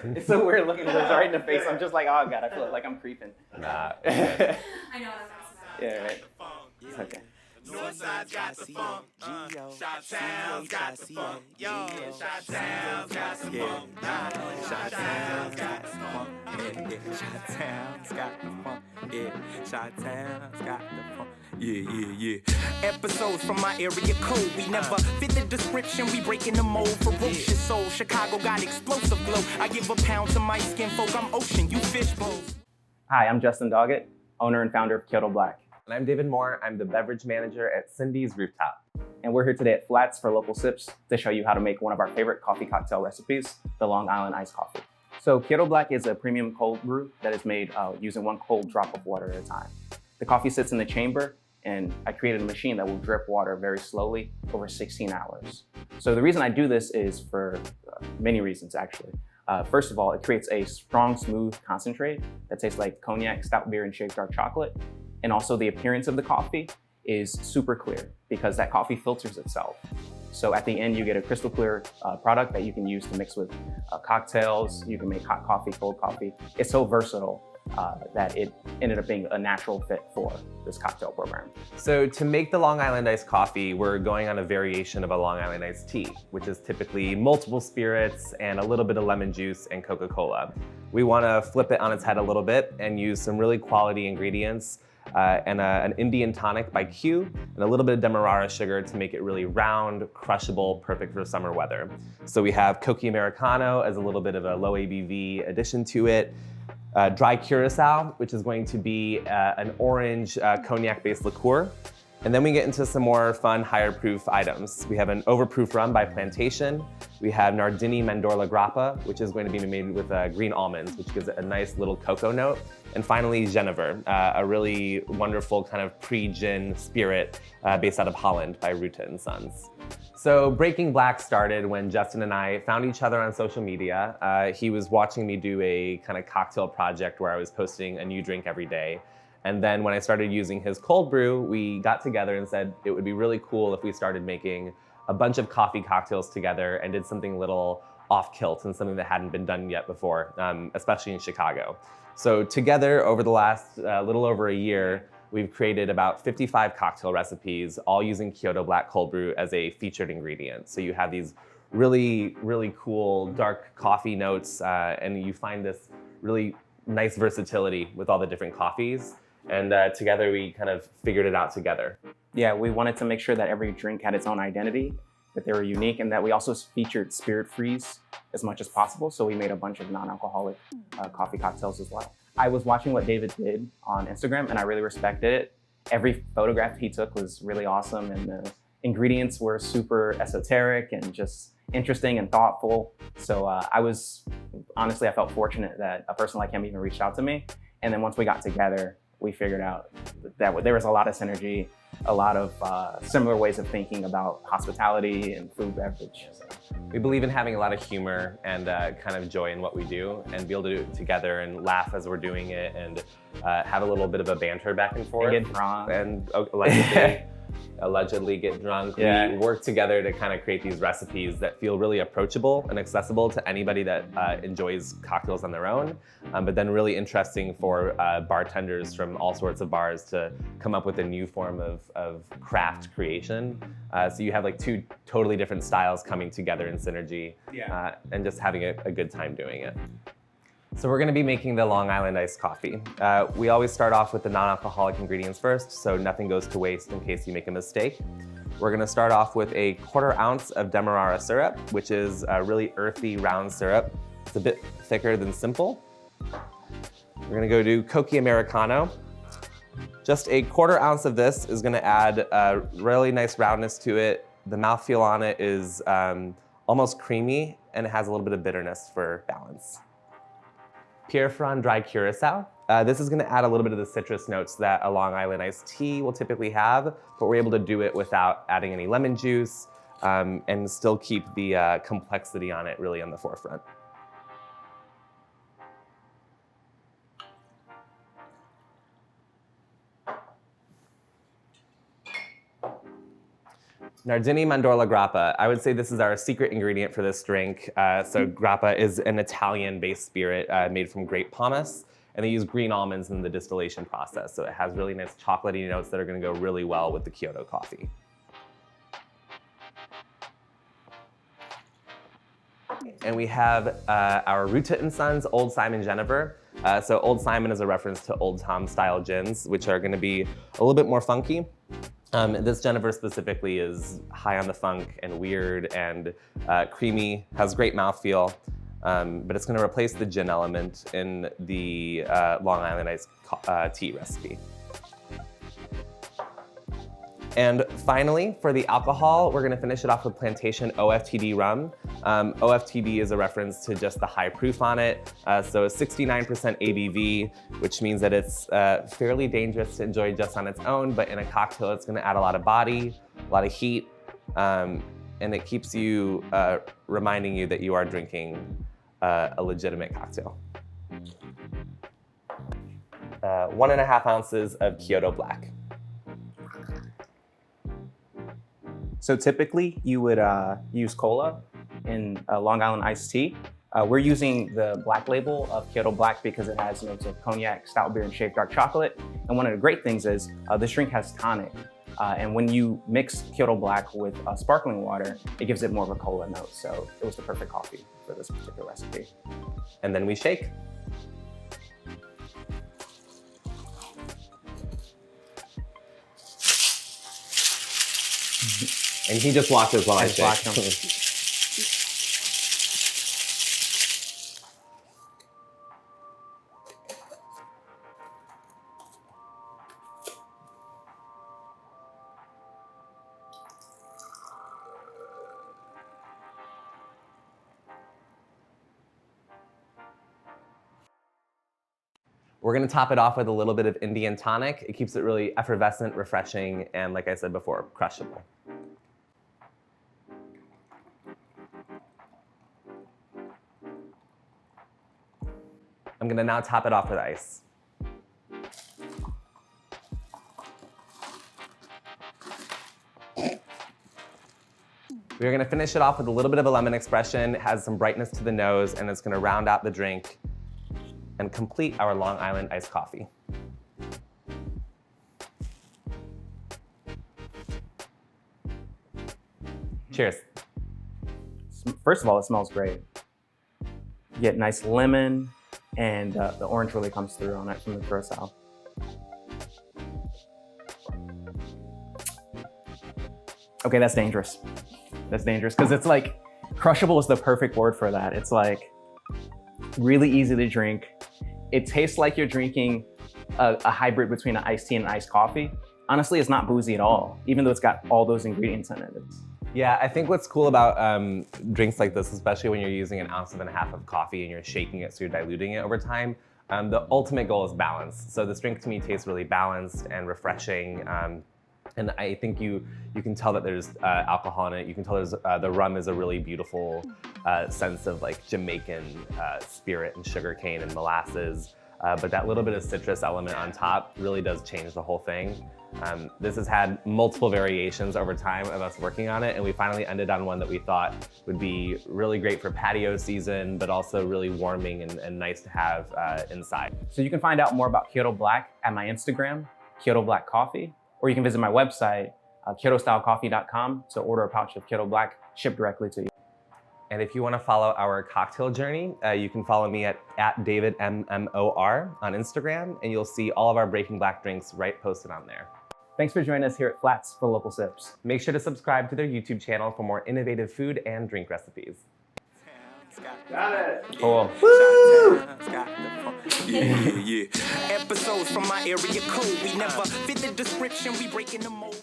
It's so weird looking at this right in the face. I'm just like, oh God, I feel like I'm creeping. Nah. I know what I'm about. Yeah, right. It's okay. Northside's got the funk, Chi-Town's got the funk, yo, Chi-Town's got the funk, Chi-Town's got the funk, Chi-Town's got the funk, Chi-Town's got the funk, yeah. Episodes from my area code, we never fit the description, we breaking the mold, ferocious soul, Chicago got explosive glow, I give a pound to my skin folk, I'm ocean, you fish bowls. Hi, I'm Justin Doggett, owner and founder of Kyoto Black. And I'm David Moore. I'm the beverage manager at Cindy's Rooftop. And we're here today at FLATS for Local Sips to show you how to make one of our favorite coffee cocktail recipes, the Long Island Iced Coffee. So Kyoto Black is a premium cold brew that is made using one cold drop of water at a time. The coffee sits in the chamber, and I created a machine that will drip water very slowly over 16 hours. So the reason I do this is for many reasons, actually. First of all, it creates a strong, smooth concentrate that tastes like cognac, stout beer, and shaved dark chocolate. And also the appearance of the coffee is super clear because that coffee filters itself. So at the end, you get a crystal clear product that you can use to mix with cocktails. You can make hot coffee, cold coffee. It's so versatile that it ended up being a natural fit for this cocktail program. So to make the Long Island iced coffee, we're going on a variation of a Long Island iced tea, which is typically multiple spirits and a little bit of lemon juice and Coca-Cola. We want to flip it on its head a little bit and use some really quality ingredients and an Indian tonic by Q, and a little bit of Demerara sugar to make it really round, crushable, perfect for summer weather. So we have Coca Americano as a little bit of a low ABV addition to it, dry curacao, which is going to be an orange cognac-based liqueur. And then we get into some more fun, higher proof items. We have an overproof rum by Plantation. We have Nardini Mandorla Grappa, which is going to be made with green almonds, which gives it a nice little cocoa note. And finally, Genever, a really wonderful kind of pre-gin spirit based out of Holland by Ruta & Sons. So Breaking Black started when Justin and I found each other on social media. He was watching me do a kind of cocktail project where I was posting a new drink every day. And then when I started using his cold brew, we got together and said it would be really cool if we started making a bunch of coffee cocktails together and did something a little off kilt and something that hadn't been done yet before, especially in Chicago. So together, over the last little over a year, we've created about 55 cocktail recipes, all using Kyoto Black Cold Brew as a featured ingredient. So you have these really, really cool dark coffee notes, and you find this really nice versatility with all the different coffees. And together we kind of figured it out together. Yeah, we wanted to make sure that every drink had its own identity, that they were unique, and that we also featured spirit-frees as much as possible. So we made a bunch of non-alcoholic coffee cocktails as well. I was watching what David did on Instagram, and I really respected it. Every photograph he took was really awesome, and the ingredients were super esoteric and just interesting and thoughtful. So honestly, I felt fortunate that a person like him even reached out to me. And then once we got together, we figured out that there was a lot of synergy, a lot of similar ways of thinking about hospitality and food beverage. So. We believe in having a lot of humor and kind of joy in what we do, and be able to do it together and laugh as we're doing it, and have a little bit of a banter back and forth. And get drunk. And allegedly get drunk. Yeah. We work together to kind of create these recipes that feel really approachable and accessible to anybody that enjoys cocktails on their own, but then really interesting for bartenders from all sorts of bars to come up with a new form of craft creation. So you have like two totally different styles coming together in synergy, and just having a good time doing it. So we're gonna be making the Long Island iced coffee. We always start off with the non-alcoholic ingredients first, so nothing goes to waste in case you make a mistake. We're gonna start off with a 1/4 ounce of Demerara syrup, which is a really earthy, round syrup. It's a bit thicker than simple. We're gonna go to Coca Americano. Just a 1/4 ounce of this is gonna add a really nice roundness to it. The mouthfeel on it is almost creamy, and it has a little bit of bitterness for balance. Pierre Ferrand dry curacao. This is gonna add a little bit of the citrus notes that a Long Island iced tea will typically have, but we're able to do it without adding any lemon juice, and still keep the complexity on it really on the forefront. Nardini Mandorla Grappa. I would say this is our secret ingredient for this drink. So Grappa is an Italian-based spirit made from grape pomace, and they use green almonds in the distillation process. So it has really nice chocolatey notes that are gonna go really well with the Kyoto coffee. And we have our Rooftop & Sons Old Simon Jennifer. So Old Simon is a reference to Old Tom style gins, which are gonna be a little bit more funky. This Jennifer specifically is high on the funk and weird and creamy, has great mouthfeel, but it's gonna replace the gin element in the Long Island iced tea recipe. And finally, for the alcohol, we're gonna finish it off with Plantation OFTD rum. OFTD is a reference to just the high proof on it. So 69% ABV, which means that it's fairly dangerous to enjoy just on its own, but in a cocktail, it's gonna add a lot of body, a lot of heat, and it keeps you reminding you that you are drinking a legitimate cocktail. 1.5 ounces of Kyoto Black. So typically you would use cola in Long Island iced tea. We're using the black label of Kyoto Black because it has notes of cognac, stout beer, and shaved dark chocolate. And one of the great things is this drink has tonic. And when you mix Kyoto Black with sparkling water, it gives it more of a cola note. So it was the perfect coffee for this particular recipe. And then we shake. And he just watches while I shake. We're gonna top it off with a little bit of Indian tonic. It keeps it really effervescent, refreshing, and like I said before, crushable. I'm gonna now top it off with ice. We're gonna finish it off with a little bit of a lemon expression. It has some brightness to the nose, and it's gonna round out the drink and complete our Long Island iced coffee. Cheers. First of all, it smells great. You get nice lemon, and the orange really comes through on it from the curacao. Okay, that's dangerous. That's dangerous, because it's like, crushable is the perfect word for that. It's like, really easy to drink. It tastes like you're drinking a hybrid between an iced tea and an iced coffee. Honestly, it's not boozy at all, even though it's got all those ingredients in it. Yeah, I think what's cool about drinks like this, especially when you're using 1.5 ounces of coffee and you're shaking it so you're diluting it over time, the ultimate goal is balance. So this drink to me tastes really balanced and refreshing. And I think you can tell that there's alcohol in it. You can tell there's the rum is a really beautiful sense of like Jamaican spirit and sugarcane and molasses. But that little bit of citrus element on top really does change the whole thing. This has had multiple variations over time of us working on it, and we finally ended on one that we thought would be really great for patio season, but also really warming and nice to have inside. So you can find out more about Kyoto Black at my Instagram, Kyoto Black Coffee, or you can visit my website, KyotoStyleCoffee.com, to order a pouch of Kyoto Black shipped directly to you. And if you want to follow our cocktail journey, you can follow me at DavidMMOR on Instagram, and you'll see all of our Breaking Black drinks right posted on there. Thanks for joining us here at Flats for Local Sips. Make sure to subscribe to their YouTube channel for more innovative food and drink recipes. Got it. Cool. Woo! Yeah. Episodes from my area code. We never fit the description. We breaking the mold.